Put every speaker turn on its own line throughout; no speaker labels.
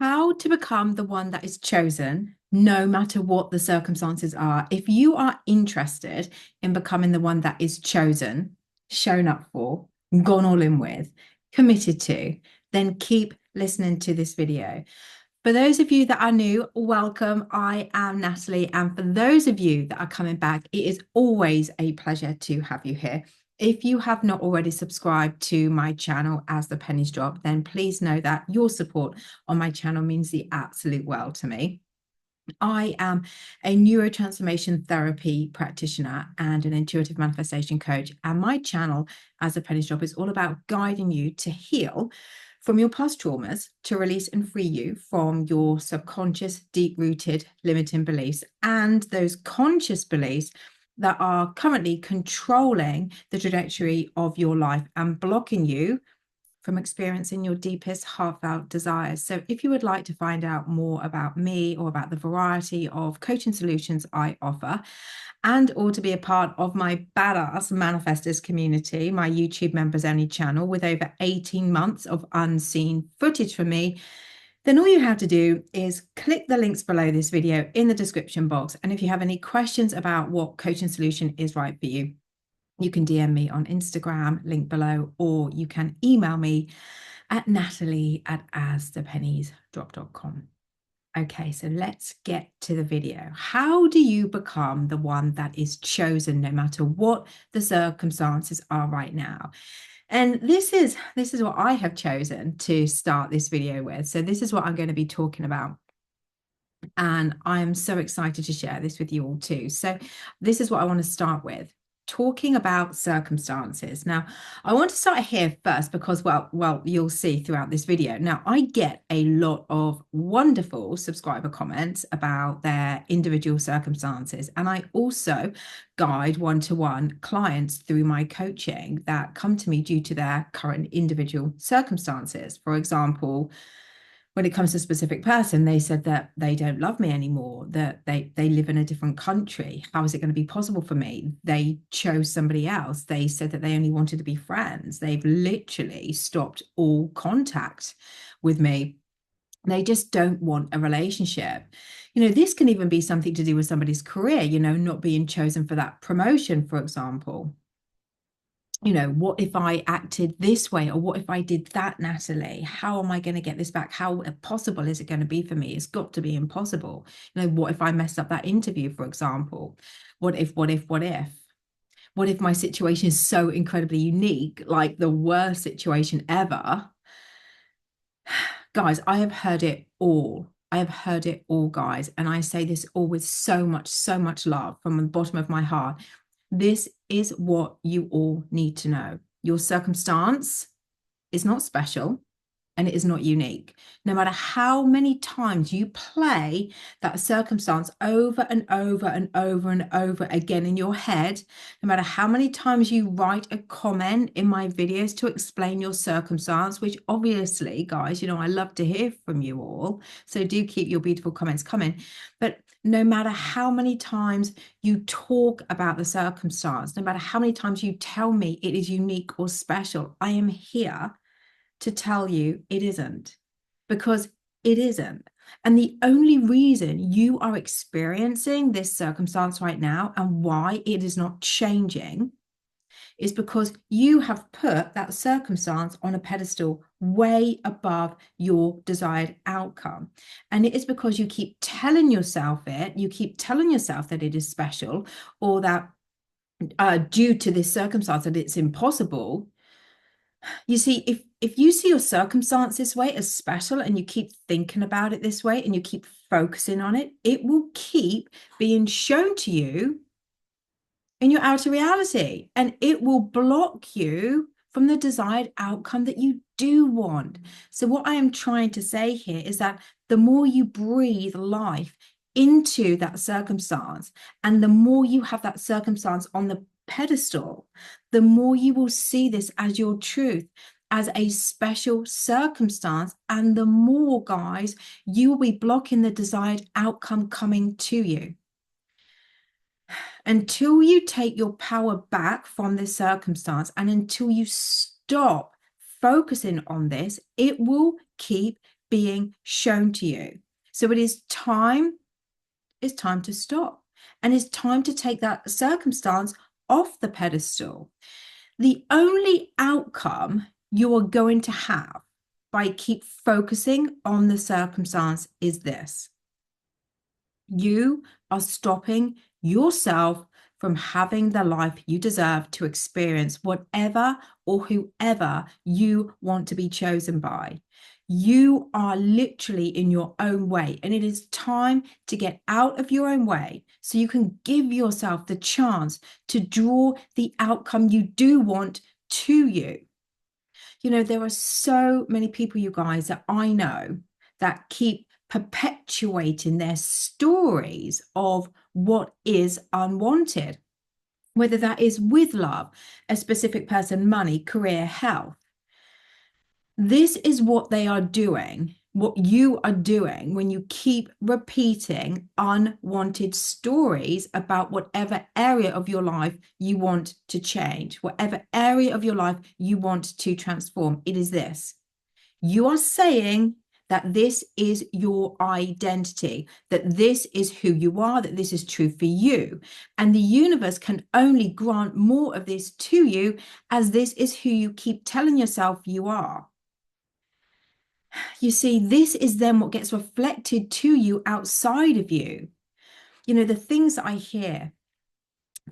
How to become the one that is chosen, no matter what the circumstances are. If you are interested in becoming the one that is chosen, shown up for, gone all in with, committed to, then keep listening to this video. For those of you that are new, welcome. I am Natalie. And for those of you that are coming back, it is always a pleasure to have you here. If you have not already subscribed to my channel As the Pennies Drop, then please know that your support on my channel means the absolute world to me. I am a neurotransformation therapy practitioner and an intuitive manifestation coach. And my channel, As the Pennies Drop, is all about guiding you to heal from your past traumas, to release and free you from your subconscious, deep-rooted, limiting beliefs and those conscious beliefs that are currently controlling the trajectory of your life and blocking you from experiencing your deepest heartfelt desires. So if you would like to find out more about me or about the variety of coaching solutions I offer, and or to be a part of my badass manifestors community, my YouTube members only channel with over 18 months of unseen footage from me, then all you have to do is click the links below this video in the description box. And if you have any questions about what coaching solution is right for you, you can DM me on Instagram, link below, or you can email me at natalie@asthepenniesdrop.com. Okay, so let's get to the video. How do you become the one that is chosen no matter what the circumstances are right now? And this is what I have chosen to start this video with. So this is what I'm going to be talking about. And I'm so excited to share this with you all too. So this is what I want to start with. Talking about circumstances. Now, I want to start here first because, well, you'll see throughout this video. Now, I get a lot of wonderful subscriber comments about their individual circumstances. And I also guide one-to-one clients through my coaching that come to me due to their current individual circumstances. For example, when it comes to a specific person, they said that they don't love me anymore, that they live in a different country. How is it going to be possible for me? They chose somebody else. They said that they only wanted to be friends. They've literally stopped all contact with me. They just don't want a relationship. This can even be something to do with somebody's career, not being chosen for that promotion, for example. What if I acted this way, or what if I did that, Natalie? How am I going to get this back? How possible is it going to be for me? It's got to be impossible. What if I messed up that interview, for example? What if? What if my situation is so incredibly unique, like the worst situation ever? Guys, I have heard it all. I have heard it all, guys. And I say this all with so much love from the bottom of my heart. This is what you all need to know. Your circumstance is not special and it is not unique. No matter how many times you play that circumstance over and over and over and over again in your head, no matter how many times you write a comment in my videos to explain your circumstance, which obviously, guys, I love to hear from you all. So do keep your beautiful comments coming. But no matter how many times you talk about the circumstance, no matter how many times you tell me it is unique or special, I am here to tell you it isn't, because it isn't. And the only reason you are experiencing this circumstance right now and why it is not changing is because you have put that circumstance on a pedestal way above your desired outcome. And it is because you keep telling yourself you keep telling yourself that it is special, or that due to this circumstance that it's impossible. You see, if you see your circumstance this way as special, and you keep thinking about it this way and you keep focusing on it, it will keep being shown to you in your outer reality, and it will block you from the desired outcome that you do want. So what I am trying to say here is that the more you breathe life into that circumstance, and the more you have that circumstance on the pedestal, the more you will see this as your truth, as a special circumstance, and the more, guys, you will be blocking the desired outcome coming to you. Until you take your power back from this circumstance, and until you stop focusing on this, it will keep being shown to you. So it is time, it's time to stop. And it's time to take that circumstance off the pedestal. The only outcome you are going to have by keep focusing on the circumstance is this: you are stopping yourself from having the life you deserve to experience whatever or whoever you want to be chosen by. You are literally in your own way, and it is time to get out of your own way so you can give yourself the chance to draw the outcome you do want to you. You know, there are so many people, you guys, that I know that keep perpetuating their stories of what is unwanted, whether that is with love, a specific person, money, career, health. This is what they are doing, what you are doing when you keep repeating unwanted stories about whatever area of your life you want to change, whatever area of your life you want to transform. It is this: you are saying that this is your identity, that this is who you are, that this is true for you. And the universe can only grant more of this to you as this is who you keep telling yourself you are. You see, this is then what gets reflected to you outside of you. You know, the things that I hear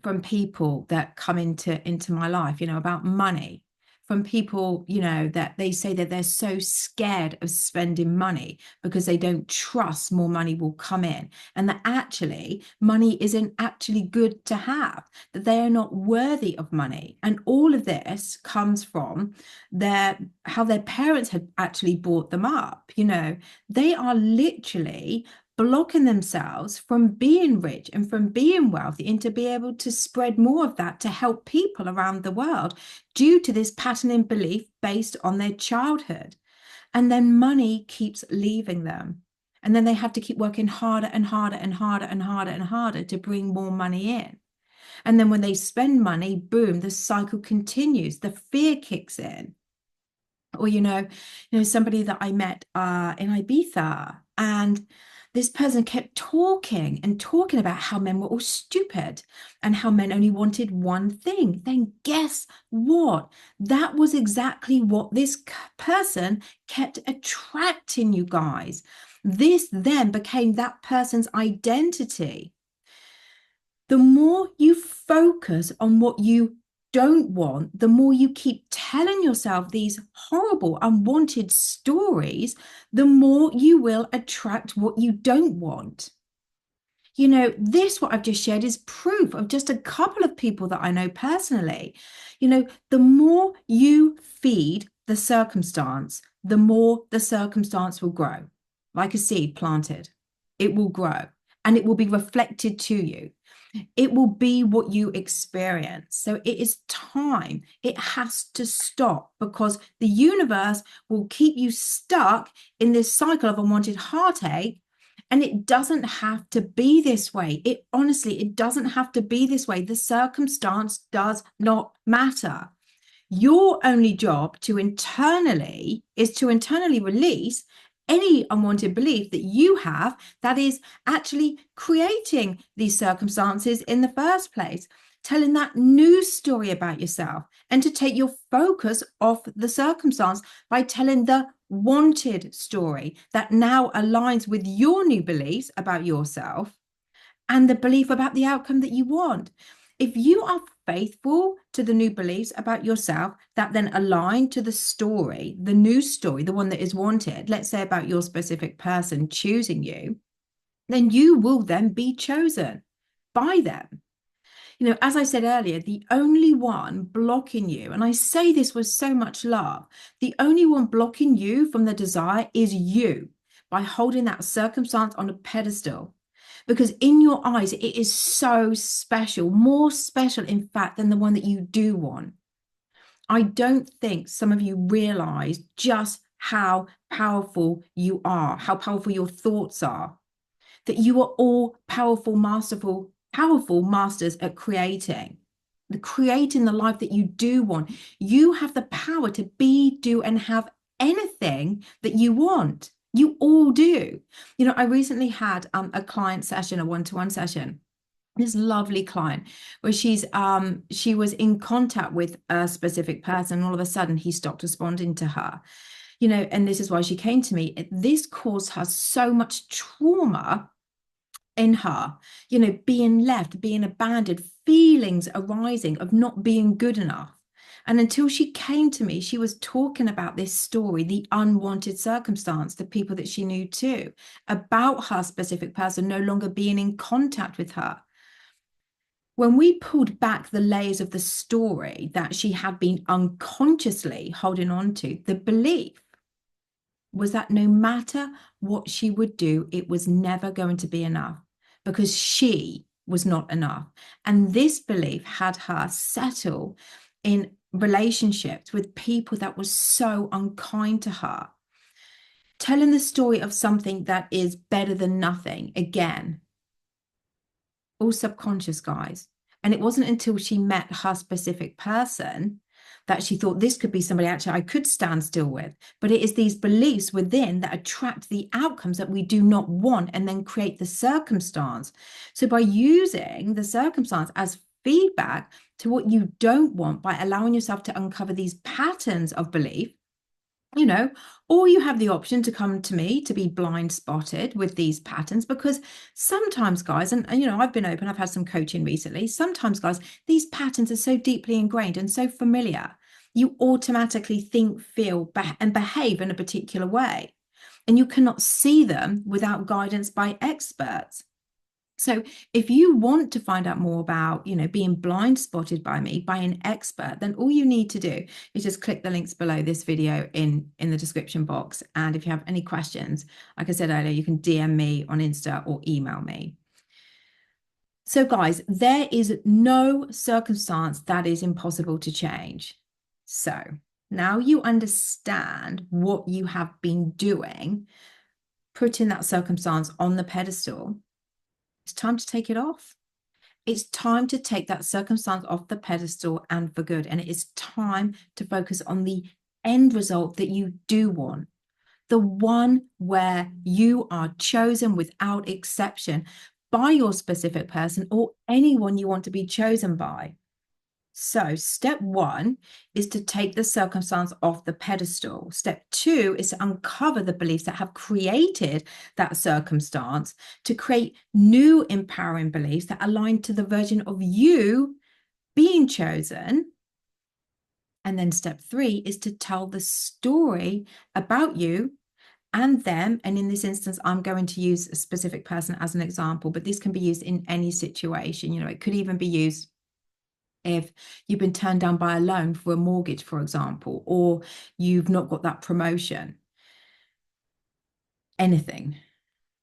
from people that come into my life, you know, about money, from people, you know, that they say that they're so scared of spending money because they don't trust more money will come in, and that actually money isn't actually good to have, that they are not worthy of money. And all of this comes from how their parents had actually brought them up. You know, they are literally blocking themselves from being rich and from being wealthy, and to be able to spread more of that to help people around the world due to this pattern in belief based on their childhood. And then money keeps leaving them. And then they have to keep working harder and harder and harder and harder and harder to bring more money in. And then when they spend money, boom, the cycle continues. The fear kicks in. Or, somebody that I met in Ibiza, and this person kept talking and talking about how men were all stupid and how men only wanted one thing. Then guess what? That was exactly what this person kept attracting, you guys. This then became that person's identity. The more you focus on what you don't want, the more you keep telling yourself these horrible, unwanted stories, the more you will attract what you don't want. You know, what I've just shared is proof of just a couple of people that I know personally. You know, the more you feed the circumstance, the more the circumstance will grow. Like a seed planted, it will grow and it will be reflected to you. It will be what you experience. So it is time. It has to stop, because the universe will keep you stuck in this cycle of unwanted heartache. And it doesn't have to be this way. It doesn't have to be this way. The circumstance does not matter. Your only job is to internally release any unwanted belief that you have that is actually creating these circumstances in the first place, telling that new story about yourself, and to take your focus off the circumstance by telling the wanted story that now aligns with your new beliefs about yourself and the belief about the outcome that you want. If you are faithful to the new beliefs about yourself that then align to the story, the new story, the one that is wanted, let's say about your specific person choosing you, then you will then be chosen by them. You know, as I said earlier, the only one blocking you, and I say this with so much love, the only one blocking you from the desire is you, by holding that circumstance on a pedestal. Because in your eyes, it is so special, more special, in fact, than the one that you do want. I don't think some of you realize just how powerful you are, how powerful your thoughts are, that you are all powerful masters at creating the life that you do want. You have the power to be, do, and have anything that you want. You all do. You know, I recently had a client session, a one-to-one session, this lovely client where she was in contact with a specific person. All of a sudden he stopped responding to her, you know, and this is why she came to me. This caused her so much trauma in her, you know, being left, being abandoned, feelings arising of not being good enough. And until she came to me, she was talking about this story, the unwanted circumstance, the people that she knew too, about her specific person no longer being in contact with her. When we pulled back the layers of the story that she had been unconsciously holding on to, the belief was that no matter what she would do, it was never going to be enough because she was not enough. And this belief had her settle in relationships with people that were so unkind to her, telling the story of something that is better than nothing again, all subconscious, guys. And it wasn't until she met her specific person that she thought this could be somebody actually I could stand still with. But it is these beliefs within that attract the outcomes that we do not want and then create the circumstance. So by using the circumstance as feedback to what you don't want, by allowing yourself to uncover these patterns of belief, you know, or you have the option to come to me to be blind spotted with these patterns, because sometimes, guys, and you know, I've been open, I've had some coaching recently. Sometimes, guys, these patterns are so deeply ingrained and so familiar, you automatically think, feel, and behave in a particular way. And you cannot see them without guidance by experts. So if you want to find out more about, you know, being blind spotted by me, by an expert, then all you need to do is just click the links below this video in the description box. And if you have any questions, like I said earlier, you can DM me on Insta or email me. So guys, there is no circumstance that is impossible to change. So now you understand what you have been doing, putting that circumstance on the pedestal. It's time to take it off. It's time to take that circumstance off the pedestal and for good. And it is time to focus on the end result that you do want, the one where you are chosen without exception by your specific person or anyone you want to be chosen by. So step one is to take the circumstance off the pedestal. Step two is to uncover the beliefs that have created that circumstance, to create new empowering beliefs that align to the version of you being chosen. And then step three is to tell the story about you and them. And in this instance, I'm going to use a specific person as an example, but this can be used in any situation. You know, it could even be used if you've been turned down by a loan for a mortgage, for example, or you've not got that promotion, anything,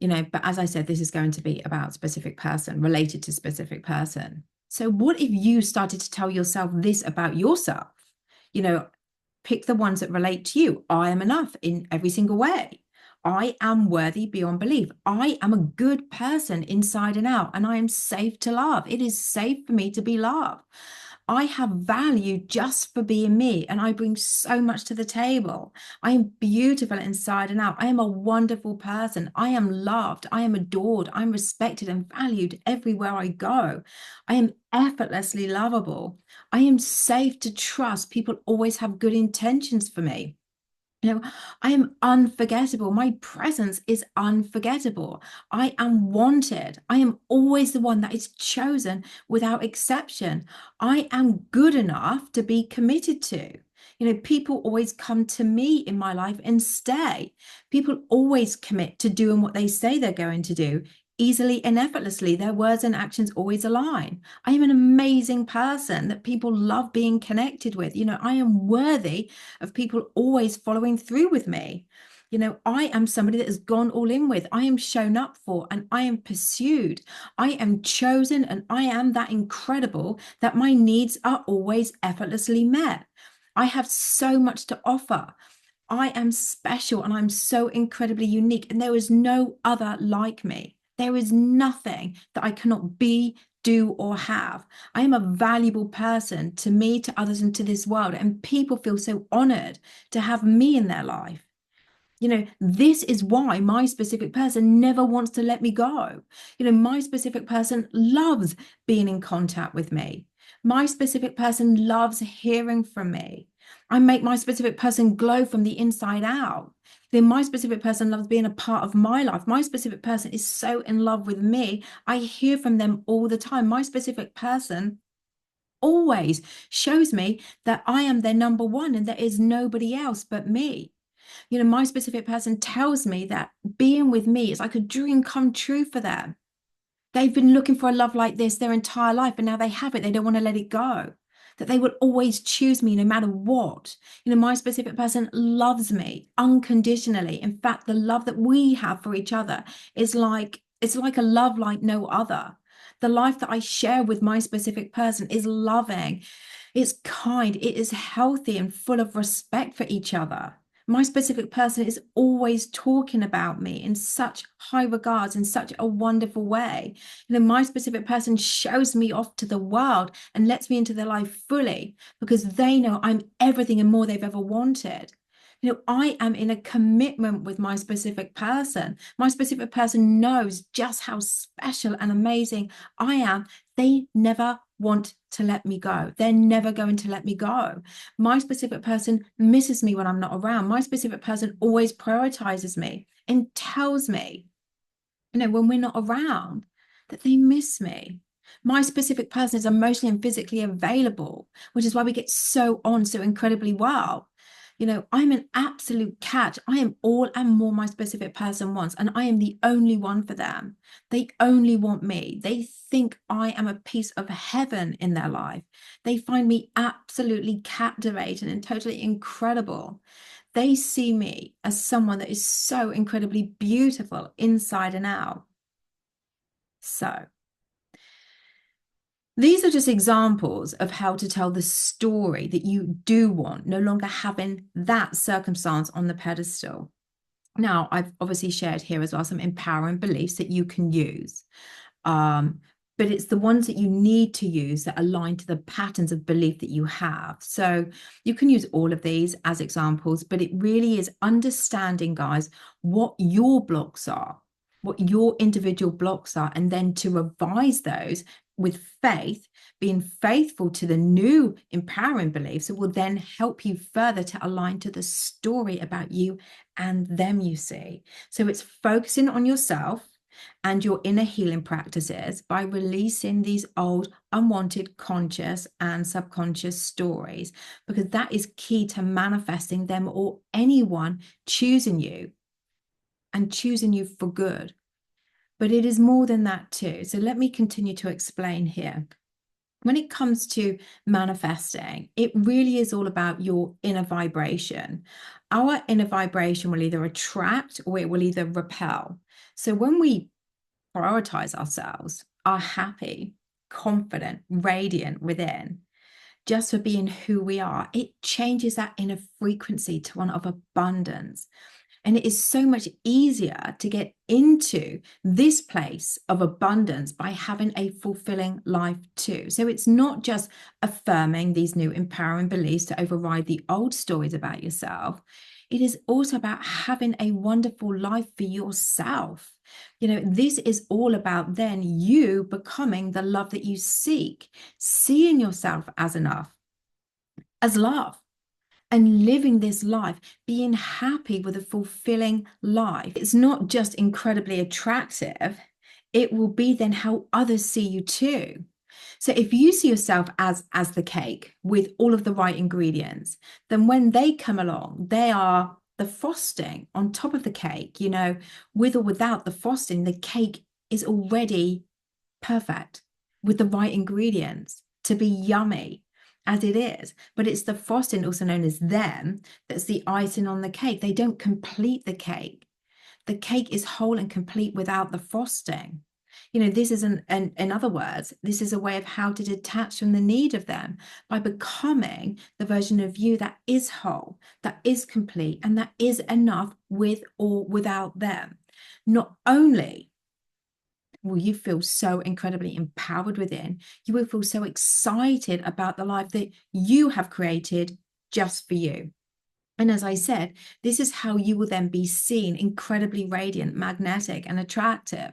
you know. But as I said, this is going to be about specific person, related to specific person. So what if you started to tell yourself this about yourself? You know, pick the ones that relate to you. I am enough in every single way. I am worthy beyond belief. I am a good person inside and out, and I am safe to love. It is safe for me to be loved. I have value just for being me, and I bring so much to the table. I am beautiful inside and out. I am a wonderful person. I am loved. I am adored. I'm respected and valued everywhere I go. I am effortlessly lovable. I am safe to trust. People always have good intentions for me. You know, I am unforgettable. My presence is unforgettable. I am wanted. I am always the one that is chosen without exception. I am good enough to be committed to. You know, people always come to me in my life and stay. People always commit to doing what they say they're going to do, easily and effortlessly. Their words and actions always align. I am an amazing person that people love being connected with. You know, I am worthy of people always following through with me. You know, I am somebody that has gone all in with. I am shown up for, and I am pursued. I am chosen, and I am that incredible that my needs are always effortlessly met. I have so much to offer. I am special and I'm so incredibly unique, and there is no other like me. There is nothing that I cannot be, do, or have. I am a valuable person to me, to others, and to this world. And people feel so honored to have me in their life. You know, this is why my specific person never wants to let me go. You know, my specific person loves being in contact with me. My specific person loves hearing from me. I make my specific person glow from the inside out. Then my specific person loves being a part of my life. My specific person is so in love with me. I hear from them all the time. My specific person always shows me that I am their number one and there is nobody else but me. You know, my specific person tells me that being with me is like a dream come true for them. They've been looking for a love like this their entire life, and now they have it. They don't want to let it go. That they will always choose me no matter what. You know, my specific person loves me unconditionally. In fact, the love that we have for each other is like, it's like a love like no other. The life that I share with my specific person is loving, it's kind, it is healthy and full of respect for each other. My specific person is always talking about me in such high regards, in such a wonderful way. You know, my specific person shows me off to the world and lets me into their life fully because they know I'm everything and more they've ever wanted. You know, I am in a commitment with my specific person. My specific person knows just how special and amazing I am. They never want to let me go. They're never going to let me go. My specific person misses me when I'm not around. My specific person always prioritizes me and tells me, you know, when we're not around, that they miss me. My specific person is emotionally and physically available, which is why we get so on so incredibly well. You know, I'm an absolute catch. I am all and more my specific person wants, and I am the only one for them. They only want me. They think I am a piece of heaven in their life. They find me absolutely captivating and totally incredible. They see me as someone that is so incredibly beautiful inside and out. So, these are just examples of how to tell the story that you do want, no longer having that circumstance on the pedestal. Now, I've obviously shared here as well some empowering beliefs that you can use. But it's the ones that you need to use that align to the patterns of belief that you have. So you can use all of these as examples, but it really is understanding, guys, what your blocks are, what your individual blocks are, and then to revise those with faith, being faithful to the new empowering beliefs that will then help you further to align to the story about you and them, you see. So it's focusing on yourself and your inner healing practices by releasing these old unwanted conscious and subconscious stories, because that is key to manifesting them or anyone choosing you and choosing you for good. But it is more than that too. So let me continue to explain here. When it comes to manifesting, it really is all about your inner vibration. Our inner vibration will either attract or it will either repel. So when we prioritize ourselves, are happy, confident, radiant within, just for being who we are, it changes that inner frequency to one of abundance. And it is so much easier to get into this place of abundance by having a fulfilling life too. So it's not just affirming these new empowering beliefs to override the old stories about yourself. It is also about having a wonderful life for yourself. You know, this is all about then you becoming the love that you seek, seeing yourself as enough, as love, and living this life, being happy with a fulfilling life. It's not just incredibly attractive, it will be then how others see you too. So if you see yourself as the cake with all of the right ingredients, then when they come along, they are the frosting on top of the cake. You know, with or without the frosting, the cake is already perfect with the right ingredients to be yummy as it is. But it's the frosting, also known as them, that's the icing on the cake. They don't complete the cake. The cake is whole and complete without the frosting. You know, this is in other words, this is a way of how to detach from the need of them by becoming the version of you that is whole, that is complete, and that is enough with or without them. Not only will you feel so incredibly empowered within, you will feel so excited about the life that you have created just for you. And as I said, this is how you will then be seen incredibly radiant, magnetic, and attractive.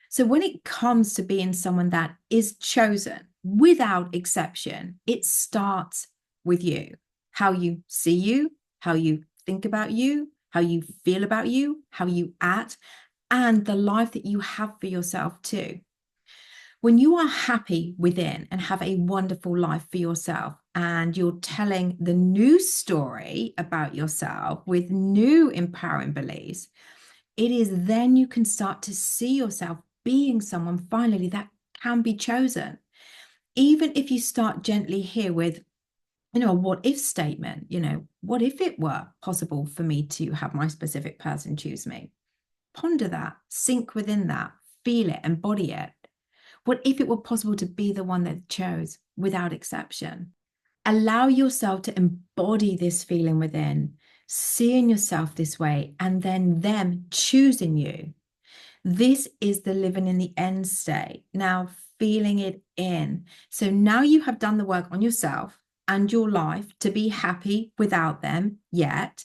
So when it comes to being someone that is chosen without exception, it starts with you. How you see you, how you think about you, how you feel about you, how you act, and the life that you have for yourself too. When you are happy within and have a wonderful life for yourself, and you're telling the new story about yourself with new empowering beliefs, it is then you can start to see yourself being someone finally that can be chosen. Even if you start gently here with, a what if statement, what if it were possible for me to have my specific person choose me? Ponder that, sink within that, feel it, embody it. What if it were possible to be the one that chose without exception? Allow yourself to embody this feeling within, seeing yourself this way, and then them choosing you. This is the living in the end state. Now, feeling it in. So now you have done the work on yourself and your life to be happy without them yet.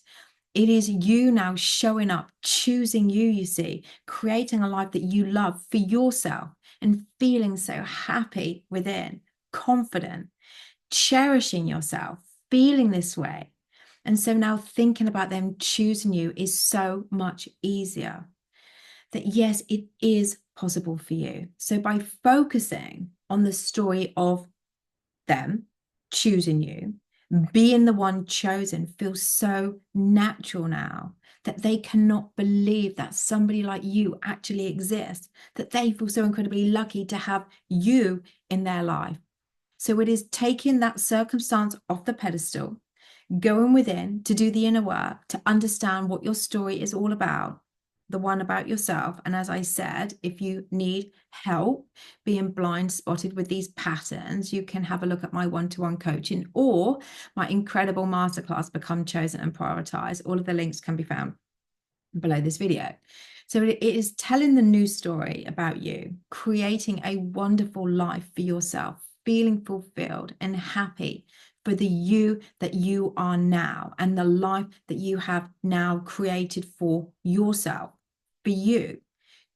It is you now showing up, choosing you, you see, creating a life that you love for yourself and feeling so happy within, confident, cherishing yourself, feeling this way. And so now thinking about them choosing you is so much easier. That yes, it is possible for you. So by focusing on the story of them choosing you, being the one chosen feels so natural now that they cannot believe that somebody like you actually exists, that they feel so incredibly lucky to have you in their life. So it is taking that circumstance off the pedestal, going within to do the inner work, to understand what your story is all about, the one about yourself. And as I said, if you need help being blind spotted with these patterns, you can have a look at my one-to-one coaching or my incredible masterclass, Become Chosen and Prioritize. All of the links can be found below this video. So it is telling the new story about you, creating a wonderful life for yourself, feeling fulfilled and happy for the you that you are now and the life that you have now created for yourself, for you,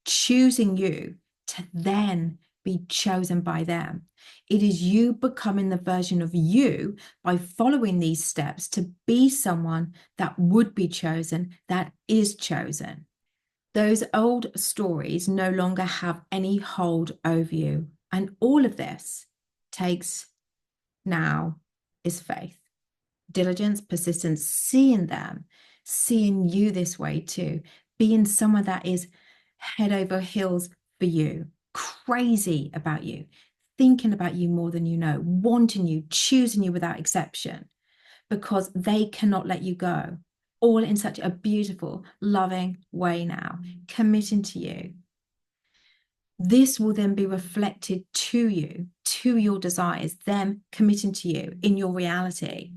choosing you to then be chosen by them. It is you becoming the version of you by following these steps to be someone that would be chosen, that is chosen. Those old stories no longer have any hold over you. And all of this takes now is faith, diligence, persistence, seeing them, seeing you this way too, being someone that is head over heels for you, crazy about you, thinking about you more than you know, wanting you, choosing you without exception, because they cannot let you go, all in such a beautiful, loving way now, committing to you. This will then be reflected to you, to your desires, them committing to you in your reality.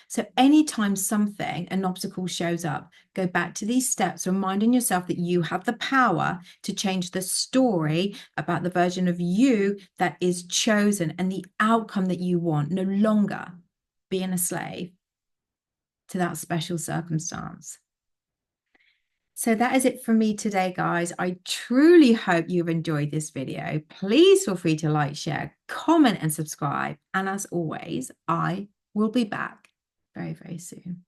So anytime something, an obstacle shows up, go back to these steps, reminding yourself that you have the power to change the story about the version of you that is chosen and the outcome that you want, no longer being a slave to that special circumstance. So that is it from me today, guys. I truly hope you've enjoyed this video. Please feel free to like, share, comment, and subscribe. And as always, I will be back very, very soon.